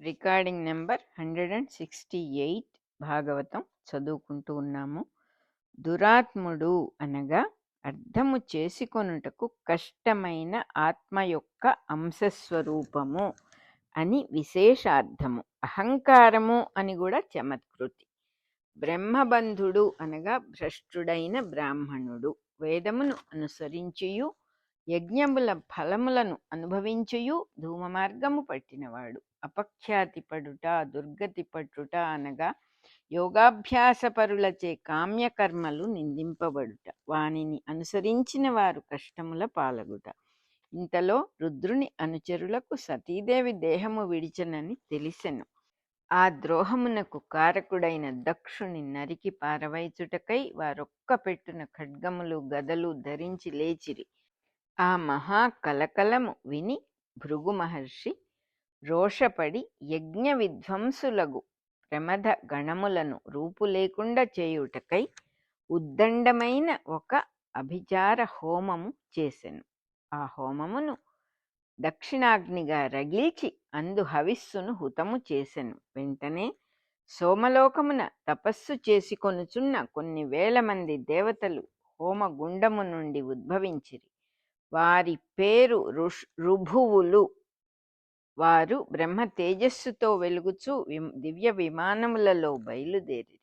Recording number 168 Bhagavatam చదువుకుంటూ ఉన్నాము. దురాత్ముడు అనగా అర్థము చేసుకొనుటకు కష్టమైన ఆత్మ యొక్క అంశస్వరూపము అని విశేషార్థము. అహంకారము అని కూడా చమత్కృతి. బ్రహ్మబంధుడు అనగా భ్రష్టుడైన బ్రాహ్మణుడు. వేదమును అనుసరించియు యజ్ఞముల ఫలములను అనుభవించియు ధూమ మార్గము పట్టినవాడు. అపఖ్యాతి పడుట, దుర్గతి పట్టుట అనగా యోగాభ్యాసపరులచే కామ్యకర్మలు నిందింపబడుట, వానిని అనుసరించిన వారు కష్టముల పాలగుట. ఇంతలో రుద్రుని అనుచరులకు సతీదేవి దేహము విడిచెనని తెలిసెను. ఆ ద్రోహమునకు కారకుడైన దక్షుని నరికి పారవైచుటకై వారొక్క పెట్టున ఖడ్గములు గదలు ధరించి లేచిరి. ఆ మహా కలకలము విని భృగు మహర్షి రోషపడి యజ్ఞ విధ్వంసులగు ప్రమథ గణములను రూపు లేకుండా చేయుటకై ఉద్దండమైన ఒక అభిచార హోమము చేసెను. ఆ హోమమును దక్షిణాగ్నిగా రగిల్చి అందు హవిస్సును హుతము చేసెను. వెంటనే సోమలోకమున తపస్సు చేసుకొనుచున్న కొన్ని వేల మంది దేవతలు హోమగుండము నుండి ఉద్భవించిరి. వారి పేరు ఋభువులు. వారు బ్రహ్మ తేజస్సుతో వెలుగుచూ దివ్య విమానములలో బయలుదేరిరి.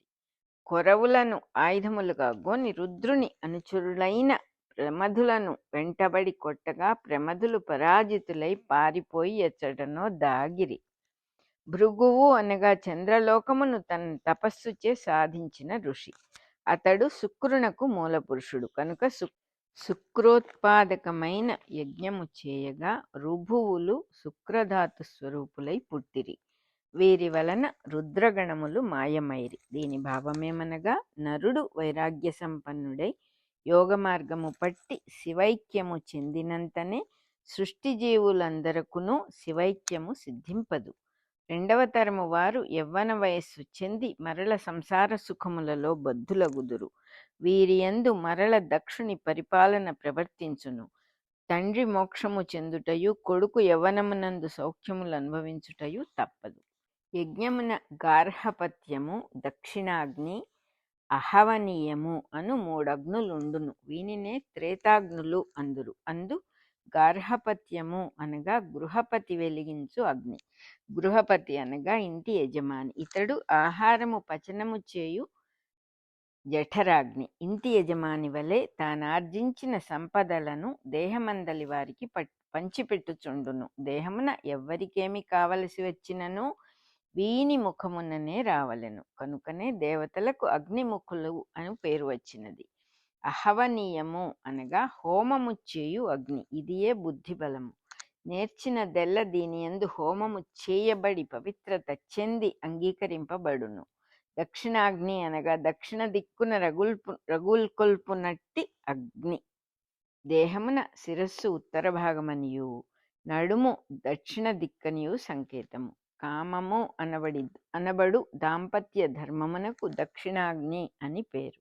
కొరవులను ఆయుధములుగా గోని రుద్రుని అనుచరులైన ప్రమధులను వెంటబడి కొట్టగా ప్రమధులు పరాజితులై పారిపోయి ఎచ్చటనో దాగిరి. భృగువు అనగా చంద్రలోకమును తన తపస్సుచే సాధించిన ఋషి. అతడు శుక్రునకు మూలపురుషుడు కనుక శుక్రోత్పాదకమైన యజ్ఞము చేయగా ఋభువులు శుక్రధాతు స్వరూపులై పుట్టిరి. వీరి వలన రుద్రగణములు మాయమైరి. దీని భావమేమనగా నరుడు వైరాగ్య సంపన్నుడై యోగ మార్గము పట్టి శివైక్యము చెందినంతనే సృష్టి జీవులందరకును శివైక్యము సిద్ధింపదు. రెండవ తరము వారు యవ్వన వయస్సు చెంది మరల సంసార సుఖములలో బద్ధులగుదురు. వీరియందు మరల దక్షుని పరిపాలన ప్రవర్తించును. తండ్రి మోక్షము చెందుటయు కొడుకు యవ్వనమునందు సౌఖ్యములు అనుభవించుటయు తప్పదు. యజ్ఞమున గార్హపత్యము, దక్షిణాగ్ని, అహవనీయము అను మూడగ్నులుండును. వీనినే త్రేతాగ్నులు అందురు. అందు గార్హపత్యము అనగా గృహపతి వెలిగించు అగ్ని. గృహపతి అనగా ఇంటి యజమాని. ఇతడు ఆహారము పచనము చేయు జఠరాగ్ని. ఇంటి యజమాని వలె తానార్జించిన సంపదలను దేహమందలి వారికి పంచిపెట్టుచుండును. దేహమున ఎవ్వరికేమి కావలసి వచ్చినను వీని ముఖముననే రావలెను. కనుకనే దేవతలకు అగ్నిముఖులు అని పేరు వచ్చినది. అహవనీయము అనగా హోమము చేయు అగ్ని. ఇదియే బుద్ధిబలము. నేర్చినదెల్ల దీనియందు హోమము చేయబడి పవిత్రత చెంది అంగీకరింపబడును. దక్షిణాగ్ని అనగా దక్షిణ దిక్కున రగుల్కొల్పునట్టి అగ్ని. దేహమున శిరస్సు ఉత్తర భాగమనియు నడుము దక్షిణ దిక్కనియు సంకేతము. కామము అనబడు దాంపత్య ధర్మమునకు దక్షిణాగ్ని అని పేరు.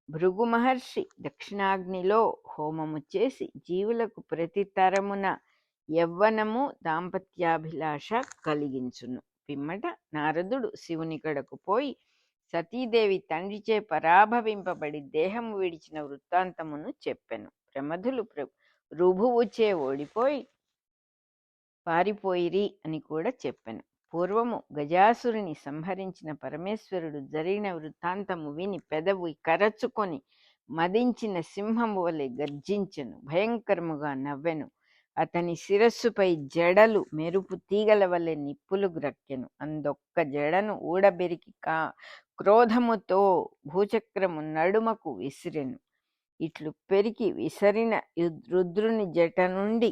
భృగు మహర్షి దక్షిణాగ్నిలో హోమము చేసి జీవులకు ప్రతి తరమున యవ్వనము దాంపత్యాభిలాష కలిగించును. పిమ్మట నారదుడు శివుని కడకు పోయి సతీదేవి తండ్రిచే పరాభవింపబడి దేహము విడిచిన వృత్తాంతమును చెప్పెను. ప్రమధులు ఋభువుచే ఓడిపోయి పారిపోయిరి అని కూడా చెప్పెను. పూర్వము గజాసురుని సంహరించిన పరమేశ్వరుడు జరిగిన వృత్తాంతము విని పెదవి కరచుకొని మదించిన సింహము వలె గర్జించెను. భయంకరముగా నవ్వెను. అతని శిరస్సుపై జడలు మెరుపు తీగల వలె నిప్పులు గ్రక్కెను. అందొక్క జడను ఊడబెరికి క్రోధముతో భూచక్రము నడుమకు విసిరెను. ఇట్లు పెరికి విసరిన రుద్రుని జట నుండి